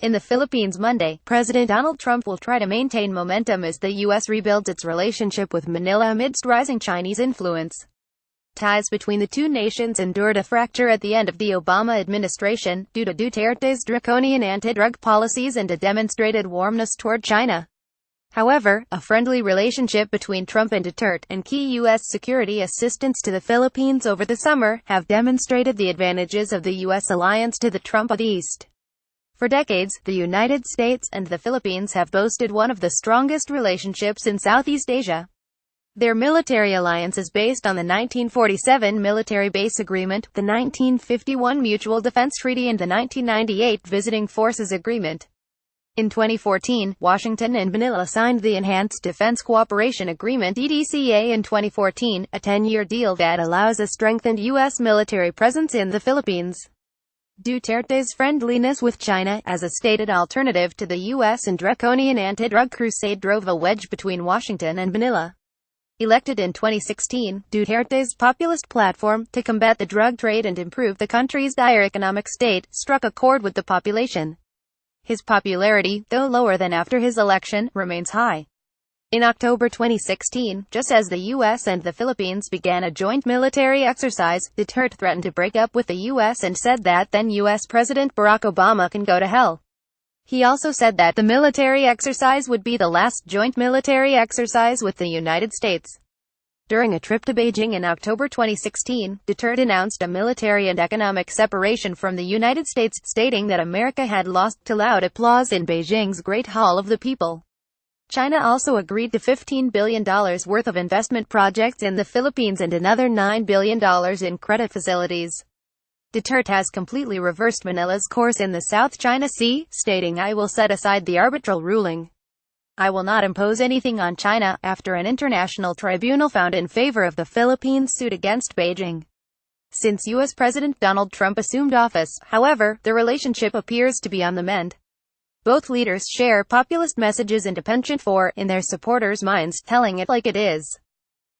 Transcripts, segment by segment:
In the Philippines Monday, President Donald Trump will try to maintain momentum as the U.S. rebuilds its relationship with Manila amidst rising Chinese influence. Ties between the two nations endured a fracture at the end of the Obama administration, due to Duterte's draconian anti-drug policies and a demonstrated warmness toward China. However, a friendly relationship between Trump and Duterte, and key U.S. security assistance to the Philippines over the summer, have demonstrated the advantages of the U.S. alliance to the Trump East. For decades, the United States and the Philippines have boasted one of the strongest relationships in Southeast Asia. Their military alliance is based on the 1947 Military Base Agreement, the 1951 Mutual Defense Treaty and the 1998 Visiting Forces Agreement. In 2014, Washington and Manila signed the Enhanced Defense Cooperation Agreement (EDCA) in 2014, a 10-year deal that allows a strengthened U.S. military presence in the Philippines. Duterte's friendliness with China, as a stated alternative to the U.S. and draconian anti-drug crusade, drove a wedge between Washington and Manila. Elected in 2016, Duterte's populist platform, to combat the drug trade and improve the country's dire economic state, struck a chord with the population. His popularity, though lower than after his election, remains high. In October 2016, just as the U.S. and the Philippines began a joint military exercise, Duterte threatened to break up with the U.S. and said that then U.S. President Barack Obama can go to hell. He also said that the military exercise would be the last joint military exercise with the United States. During a trip to Beijing in October 2016, Duterte announced a military and economic separation from the United States, stating that America had lost to loud applause in Beijing's Great Hall of the People. China also agreed to $15 billion worth of investment projects in the Philippines and another $9 billion in credit facilities. Duterte has completely reversed Manila's course in the South China Sea, stating, "I will set aside the arbitral ruling. I will not impose anything on China," after an international tribunal found in favor of the Philippines' suit against Beijing. Since U.S. President Donald Trump assumed office, however, the relationship appears to be on the mend. Both leaders share populist messages and a penchant for, in their supporters' minds, telling it like it is.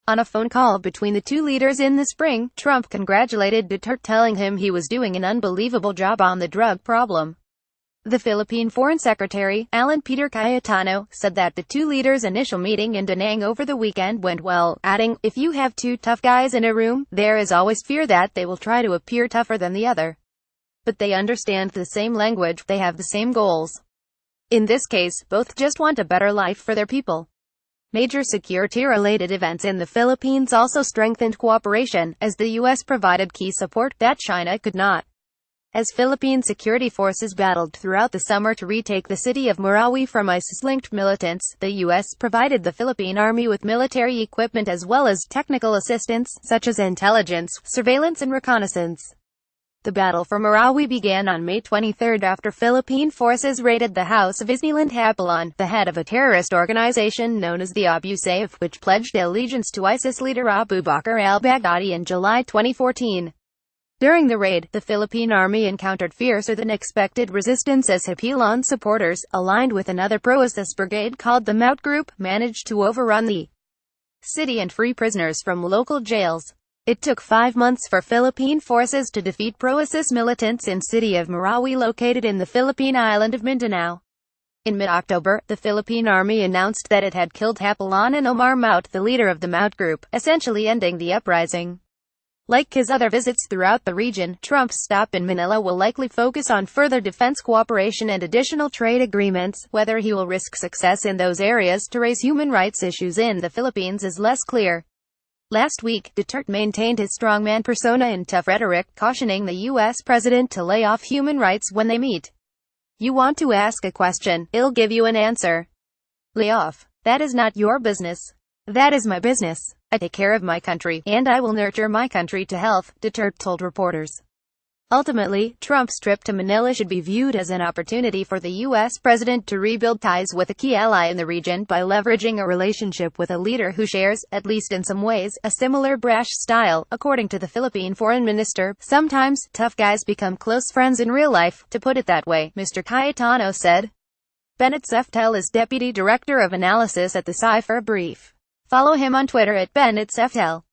On a phone call between the two leaders in the spring, Trump congratulated Duterte, telling him he was doing an unbelievable job on the drug problem. The Philippine Foreign Secretary, Alan Peter Cayetano, said that the two leaders' initial meeting in Da Nang over the weekend went well, adding, "If you have two tough guys in a room, there is always fear that they will try to appear tougher than the other. But they understand the same language, they have the same goals. In this case, both just want a better life for their people." Major security-related events in the Philippines also strengthened cooperation, as the U.S. provided key support that China could not. As Philippine security forces battled throughout the summer to retake the city of Marawi from ISIS-linked militants, the U.S. provided the Philippine Army with military equipment as well as technical assistance, such as intelligence, surveillance and reconnaissance. The battle for Marawi began on May 23 after Philippine forces raided the house of Isnilan Hapilon, the head of a terrorist organization known as the Abu Sayyaf, which pledged allegiance to ISIS leader Abu Bakr al-Baghdadi in July 2014. During the raid, the Philippine Army encountered fiercer than expected resistance as Hapilon supporters, aligned with another pro-ISIS brigade called the Maut Group, managed to overrun the city and free prisoners from local jails. It took 5 months for Philippine forces to defeat pro-ISIS militants in city of Marawi located in the Philippine island of Mindanao. In mid-October, the Philippine Army announced that it had killed Hapilon and Omar Maut, the leader of the Maut Group, essentially ending the uprising. Like his other visits throughout the region, Trump's stop in Manila will likely focus on further defense cooperation and additional trade agreements. Whether he will risk success in those areas to raise human rights issues in the Philippines is less clear. Last week, Duterte maintained his strongman persona and tough rhetoric, cautioning the U.S. president to lay off human rights when they meet. "You want to ask a question, I'll give you an answer. Lay off. That is not your business. That is my business. I take care of my country, and I will nurture my country to health," Duterte told reporters. Ultimately, Trump's trip to Manila should be viewed as an opportunity for the U.S. president to rebuild ties with a key ally in the region by leveraging a relationship with a leader who shares, at least in some ways, a similar brash style. According to the Philippine foreign minister, "Sometimes, tough guys become close friends in real life, to put it that way," Mr. Cayetano said. Bennett Seftel is Deputy Director of Analysis at the Cipher Brief. Follow him on Twitter at Bennett Seftel.